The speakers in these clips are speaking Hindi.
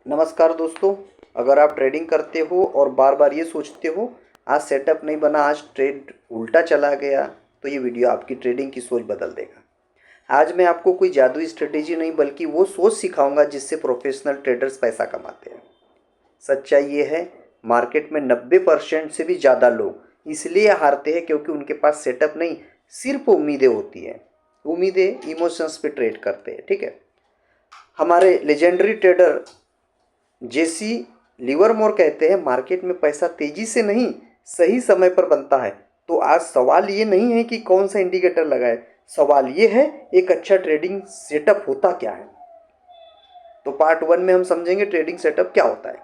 नमस्कार दोस्तों। अगर आप ट्रेडिंग करते हो और बार बार ये सोचते हो आज सेटअप नहीं बना, आज ट्रेड उल्टा चला गया, तो ये वीडियो आपकी ट्रेडिंग की सोच बदल देगा। आज मैं आपको कोई जादुई स्ट्रेटेजी नहीं बल्कि वो सोच सिखाऊंगा जिससे प्रोफेशनल ट्रेडर्स पैसा कमाते हैं। सच्चाई ये है, मार्केट में 90% से भी ज़्यादा लोग इसलिए हारते हैं क्योंकि उनके पास सेटअप नहीं, सिर्फ उम्मीदें होती हैं। उम्मीदें इमोशंस पे ट्रेड करते हैं। ठीक है, हमारे लेजेंडरी ट्रेडर जेसी लिवरमोर कहते हैं मार्केट में पैसा तेजी से नहीं, सही समय पर बनता है। तो आज सवाल ये नहीं है कि कौन सा इंडिकेटर लगाए, सवाल ये है एक अच्छा ट्रेडिंग सेटअप होता क्या है। तो पार्ट 1 में हम समझेंगे ट्रेडिंग सेटअप क्या होता है।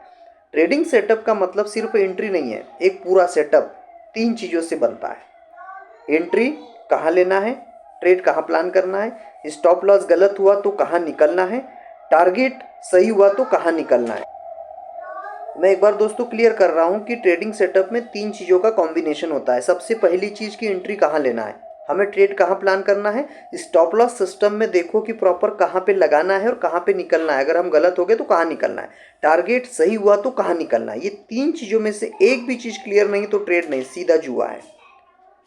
ट्रेडिंग सेटअप का मतलब सिर्फ एंट्री नहीं है, एक पूरा सेटअप 3 चीज़ों से बनता है। एंट्री कहाँ लेना है, ट्रेड कहाँ प्लान करना है, स्टॉप लॉस गलत हुआ तो कहाँ निकलना है, टारगेट सही हुआ तो कहाँ निकलना है। मैं एक बार दोस्तों क्लियर कर रहा हूँ कि ट्रेडिंग सेटअप में 3 चीज़ों का कॉम्बिनेशन होता है। सबसे पहली चीज़ की एंट्री कहाँ लेना है, हमें ट्रेड कहाँ प्लान करना है, स्टॉप लॉस सिस्टम में देखो कि प्रॉपर कहाँ पे लगाना है और कहाँ पे निकलना है, अगर हम गलत हो गए तो कहाँ निकलना है, टारगेट सही हुआ तो कहाँ निकलना है। ये 3 चीज़ों में से एक भी चीज़ क्लियर नहीं तो ट्रेड नहीं, सीधा जुआ है।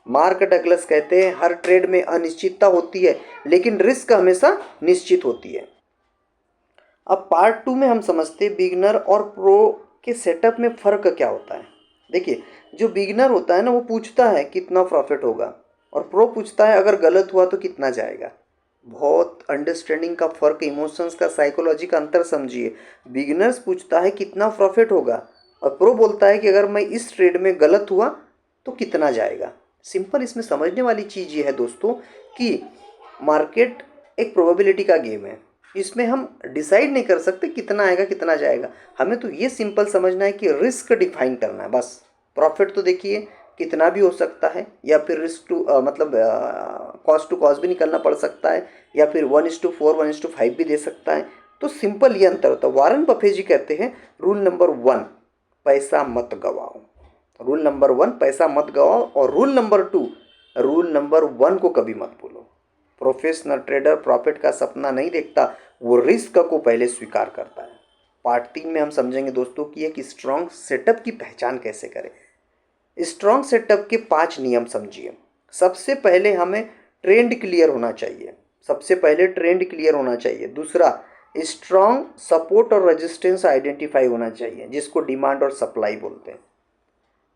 मार्क डगलस कहते हैं हर ट्रेड में अनिश्चितता होती है लेकिन रिस्क हमेशा निश्चित होती है। अब पार्ट 2 में हम समझते हैं बिगिनर और प्रो के सेटअप में फ़र्क क्या होता है। देखिए, जो बिगिनर होता है ना वो पूछता है कितना प्रॉफिट होगा, और प्रो पूछता है अगर गलत हुआ तो कितना जाएगा। बहुत अंडरस्टैंडिंग का फ़र्क, इमोशंस का, साइकोलॉजी का अंतर समझिए। बिगिनर्स पूछता है कितना प्रॉफिट होगा और प्रो बोलता है कि अगर मैं इस ट्रेड में गलत हुआ तो कितना जाएगा। सिंपल इसमें समझने वाली चीज़ ये है दोस्तों कि मार्केट एक प्रोबेबिलिटी का गेम है। इसमें हम डिसाइड नहीं कर सकते कितना आएगा कितना जाएगा, हमें तो ये सिंपल समझना है कि रिस्क डिफाइन करना है बस। प्रॉफिट तो देखिए कितना भी हो सकता है, या फिर रिस्क टू मतलब कॉस्ट टू कॉस्ट भी निकलना पड़ सकता है, या फिर 1:4 1:5 भी दे सकता है। तो सिंपल ये अंतर होता है। वारन बफे जी कहते हैं रूल नंबर 1 पैसा मत गवाओ, रूल नंबर 1 पैसा मत गवाओ, और रूल नंबर 1 को कभी मत भूलो। प्रोफेशनल ट्रेडर प्रॉफिट का सपना नहीं देखता, वो रिस्क को पहले स्वीकार करता है। पार्ट 3 में हम समझेंगे दोस्तों कि एक स्ट्रॉन्ग सेटअप की पहचान कैसे करें। स्ट्रॉन्ग सेटअप के 5 नियम समझिए। सबसे पहले हमें ट्रेंड क्लियर होना चाहिए, सबसे पहले ट्रेंड क्लियर होना चाहिए। दूसरा, स्ट्रॉन्ग सपोर्ट और रेजिस्टेंस आइडेंटिफाई होना चाहिए, जिसको डिमांड और सप्लाई बोलते हैं।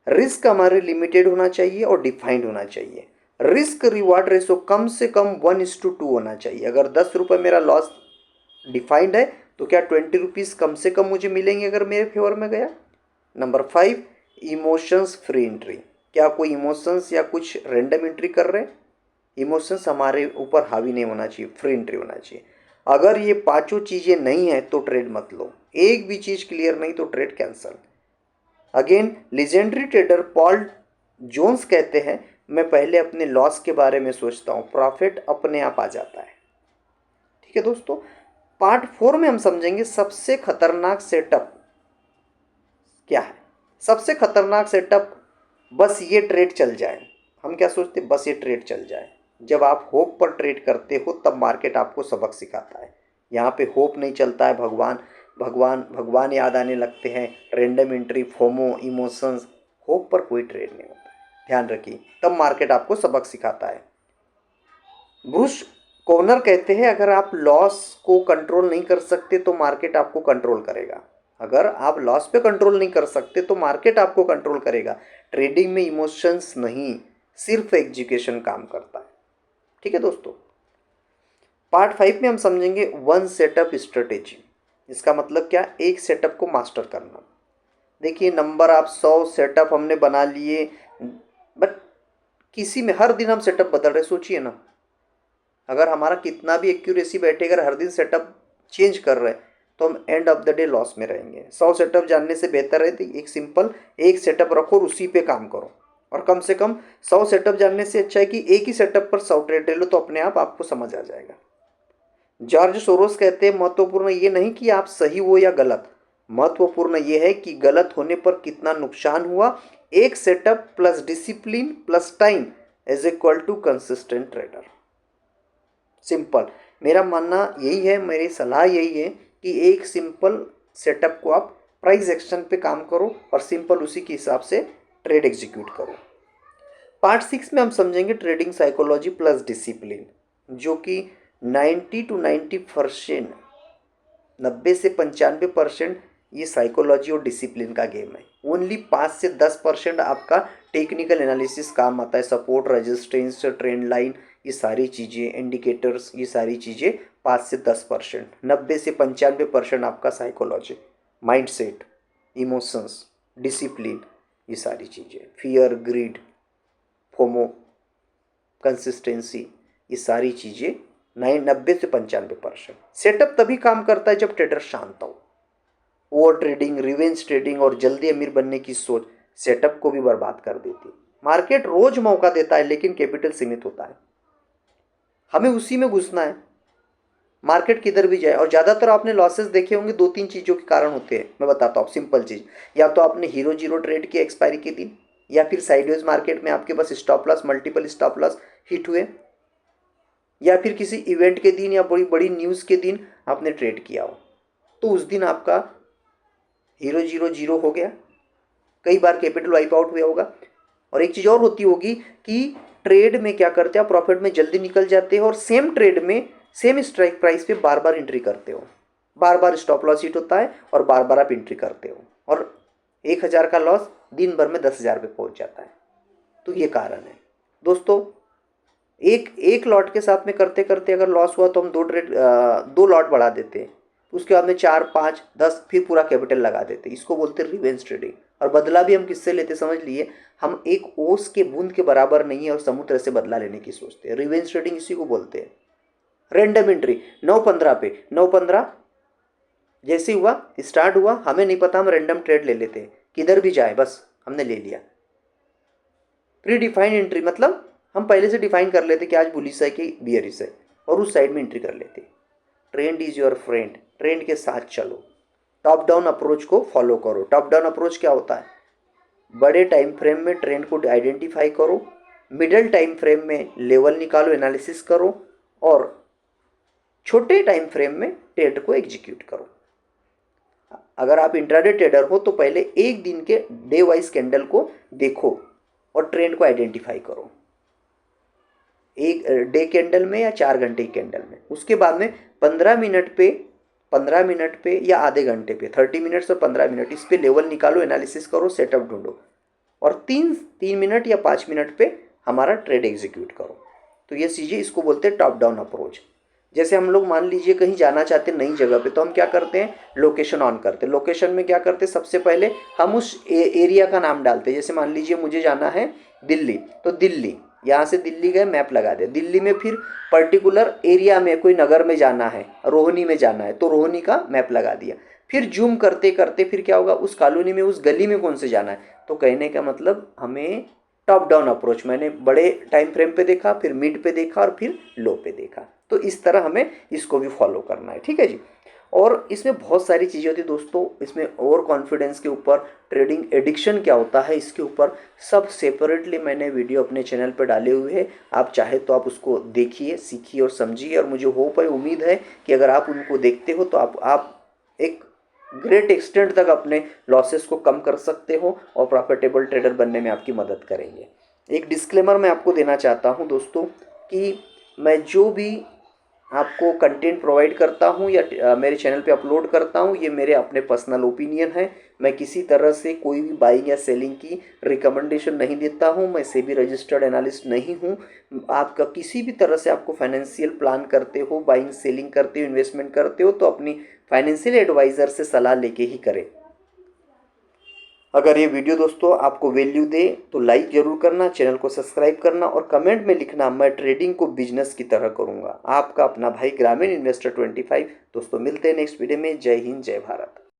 रिस्क हमारे लिमिटेड होना चाहिए और डिफाइंड होना चाहिए। रिस्क रिवार्ड रेशो कम से कम 1:2 होना चाहिए। अगर 10 रुपये मेरा लॉस डिफाइंड है तो क्या 20 रुपीज़ कम से कम मुझे मिलेंगे अगर मेरे फेवर में गया। Number 5, emotions free entry. क्या कोई इमोशंस या कुछ रैंडम एंट्री कर रहे हैं, इमोशंस हमारे ऊपर हावी नहीं होना चाहिए, फ्री एंट्री होना चाहिए। अगर ये पांचों चीज़ें नहीं हैं तो ट्रेड मत लो। एक भी चीज़ क्लियर नहीं तो trade cancel. Again legendary trader Paul Jones कहते हैं मैं पहले अपने लॉस के बारे में सोचता हूँ, प्रॉफिट अपने आप आ जाता है। ठीक है दोस्तों, पार्ट 4 में हम समझेंगे सबसे खतरनाक सेटअप क्या है। सबसे खतरनाक सेटअप, बस ये ट्रेड चल जाए। हम क्या सोचते, बस ये ट्रेड चल जाए। जब आप होप पर ट्रेड करते हो तब मार्केट आपको सबक सिखाता है। यहाँ पे होप नहीं चलता है, भगवान भगवान भगवान याद आने लगते हैं, random entry, FOMO, emotions. Hope पर कोई ट्रेड नहीं होता है, ध्यान रखिए। तब मार्केट आपको सबक सिखाता है। ब्रूस कॉर्नर कहते हैं अगर आप लॉस को कंट्रोल नहीं कर सकते तो मार्केट आपको कंट्रोल करेगा। अगर आप लॉस पे कंट्रोल नहीं कर सकते तो मार्केट आपको कंट्रोल करेगा। ट्रेडिंग में इमोशंस नहीं, सिर्फ एग्जीक्यूशन काम करता है। ठीक है दोस्तों, पार्ट 5 में हम समझेंगे 1 सेटअप स्ट्रेटेजी। इसका मतलब क्या, एक सेटअप को मास्टर करना। देखिए नंबर आप 100 सेटअप हमने बना लिए, बट किसी में हर दिन हम सेटअप बदल रहे, सोचिए ना। अगर हमारा कितना भी एक्यूरेसी बैठे, अगर हर दिन सेटअप चेंज कर रहे हैं तो हम end of the day loss में रहेंगे। 100 सेटअप जानने से बेहतर है तो एक सिंपल एक सेटअप रखो और उसी पे काम करो। और कम से कम 100 सेटअप जानने से अच्छा है कि एक ही सेटअप पर 100 ट्रेड ले लो, तो अपने आप आपको समझ आ जाएगा। जॉर्ज सोरोस कहते हैं महत्वपूर्ण ये नहीं कि आप सही हो या गलत, महत्वपूर्ण ये है कि गलत होने पर कितना नुकसान हुआ। एक setup plus discipline plus time is equal to consistent trader. Simple, मेरा मानना यही है, मेरी सलाह यही है कि एक सिंपल सेटअप को आप प्राइस एक्शन पे काम करो और सिंपल उसी के हिसाब से ट्रेड एग्जीक्यूट करो। पार्ट 6 में हम समझेंगे ट्रेडिंग साइकोलॉजी प्लस डिसिप्लिन, जो कि 90 to 90%, 90 से 95% ये साइकोलॉजी और डिसिप्लिन का गेम है। ओनली 5 से 10% आपका टेक्निकल एनालिसिस काम आता है, सपोर्ट, रेजिस्टेंस, ट्रेंड लाइन, ये सारी चीज़ें, इंडिकेटर्स, ये सारी चीज़ें 5 से 10%। 90 से 95% आपका साइकोलॉजी, माइंडसेट, इमोशंस, डिसिप्लिन, ये सारी चीज़ें, फियर, ग्रीड, फोमो, कंसिस्टेंसी, ये सारी चीज़ें 90 से 95%। सेटअप तभी काम करता है जब ट्रेडर शांत हो। ओवर ट्रेडिंग, रिवेंज ट्रेडिंग और जल्दी अमीर बनने की सोच सेटअप को भी बर्बाद कर देती है। मार्केट रोज मौका देता है लेकिन कैपिटल सीमित होता है, हमें उसी में घुसना है, मार्केट किधर भी जाए। और ज़्यादातर आपने लॉसेस देखे होंगे 2-3 चीज़ों के कारण होते हैं। मैं बताता हूँ सिंपल चीज़, या तो आपने हीरो जीरो ट्रेड किया एक्सपायरी के दिन, या फिर साइडवेज मार्केट में आपके पास stop loss, multiple stop loss hit हुए, या फिर किसी इवेंट के दिन या बड़ी बड़ी न्यूज़ के दिन आपने ट्रेड किया हो, तो उस दिन आपका हीरो जीरो जीरो हो गया, कई बार कैपिटल वाइप आउट हुआ होगा। और एक चीज़ और होती होगी कि ट्रेड में क्या करते हैं आप, प्रॉफिट में जल्दी निकल जाते हो और सेम ट्रेड में सेम स्ट्राइक प्राइस पे बार बार एंट्री करते हो, बार बार स्टॉप लॉस हिट होता है और बार बार आप एंट्री करते हो, और 1000 का लॉस दिन भर में 10,000 पे पहुंच जाता है। तो ये कारण है दोस्तों। एक लॉट के साथ में करते करते अगर लॉस हुआ तो हम दो लॉट बढ़ा देते हैं, उसके बाद में 4, 5, 10 फिर पूरा कैपिटल लगा देते हैं। इसको बोलते हैं रिवेंज ट्रेडिंग। और बदला भी हम किससे लेते समझ लिए, हम एक ओस के बूंद के बराबर नहीं है और समुद्र से बदला लेने की सोचते हैं। रिवेंज ट्रेडिंग इसी को बोलते हैं। रैंडम एंट्री 9-15 पे, 9-15 जैसे हुआ, स्टार्ट हुआ, हमें नहीं पता, हम रैंडम ट्रेड ले लेते हैं, किधर भी जाए बस हमने ले लिया। प्री डिफाइंड एंट्री मतलब हम पहले से डिफाइन कर लेते कि आज बुलिश है कि बियरिश है और उस साइड में एंट्री कर लेते। Trend is your friend, trend के साथ चलो, टॉप डाउन अप्रोच को फॉलो करो। टॉप डाउन अप्रोच क्या होता है, बड़े टाइम फ्रेम में ट्रेंड को आइडेंटिफाई करो, मिडल टाइम फ्रेम में लेवल निकालो, एनालिसिस करो, और छोटे टाइम फ्रेम में ट्रेड को एग्जीक्यूट करो। अगर आप इंट्राडे ट्रेडर हो तो पहले एक दिन के डे वाइज कैंडल को देखो और ट्रेंड को आइडेंटिफाई करो, एक डे कैंडल में या 4 घंटे की कैंडल में। उसके बाद में 15 मिनट पे या आधे घंटे पे, 30 मिनट्स और 15 मिनट, इस पे लेवल निकालो, एनालिसिस करो, सेटअप ढूंढो, और 3 मिनट या 5 मिनट पे हमारा ट्रेड एग्जीक्यूट करो। तो ये चीज़ें, इसको बोलते हैं टॉप डाउन अप्रोच। जैसे हम लोग मान लीजिए कहीं जाना चाहते हैं नई जगह पे, तो हम क्या करते हैं, लोकेशन ऑन करते हैं। लोकेशन में क्या करते हैं, सबसे पहले हम उस एरिया का नाम डालते हैं। जैसे मान लीजिए मुझे जाना है दिल्ली, तो दिल्ली, यहाँ से दिल्ली गए, मैप लगा दे दिल्ली में, फिर पर्टिकुलर एरिया में कोई नगर में जाना है, रोहिणी में जाना है, तो रोहिणी का मैप लगा दिया। फिर जूम करते करते फिर क्या होगा, उस कॉलोनी में, उस गली में कौन से जाना है। तो कहने का मतलब हमें टॉप डाउन अप्रोच, मैंने बड़े टाइम फ्रेम पे देखा, फिर मिड पे देखा और फिर लो पे देखा। तो इस तरह हमें इसको भी फॉलो करना है, ठीक है जी। और इसमें बहुत सारी चीज़ें होती है दोस्तों, इसमें ओवर कॉन्फिडेंस के ऊपर, ट्रेडिंग एडिक्शन क्या होता है इसके ऊपर सब सेपरेटली मैंने वीडियो अपने चैनल पर डाले हुए हैं। आप चाहे तो आप उसको देखिए, सीखिए और समझिए, और मुझे होप है, उम्मीद है कि अगर आप उनको देखते हो तो आप एक ग्रेट एक्सटेंट तक अपने लॉसेस को कम कर सकते हो और प्रॉफिटेबल ट्रेडर बनने में आपकी मदद करेंगे। एक डिस्क्लेमर मैं आपको देना चाहता हूं दोस्तों कि मैं जो भी आपको कंटेंट प्रोवाइड करता हूं या मेरे चैनल पे अपलोड करता हूं, ये मेरे अपने पर्सनल ओपिनियन है। मैं किसी तरह से कोई भी बाइंग या सेलिंग की रिकमेंडेशन नहीं देता हूं। मैं सेबी रजिस्टर्ड एनालिस्ट नहीं हूं। आपका किसी भी तरह से आपको फाइनेंशियल प्लान करते हो, बाइंग सेलिंग करते हो, इन्वेस्टमेंट करते हो, तो अपनी फाइनेंशियल एडवाइज़र से सलाह लेके ही करें। अगर ये वीडियो दोस्तों आपको वैल्यू दे तो लाइक ज़रूर करना, चैनल को सब्सक्राइब करना और कमेंट में लिखना, मैं ट्रेडिंग को बिजनेस की तरह करूँगा। आपका अपना भाई ग्रामीण इन्वेस्टर 25। दोस्तों मिलते हैं नेक्स्ट वीडियो में। जय हिंद, जय भारत।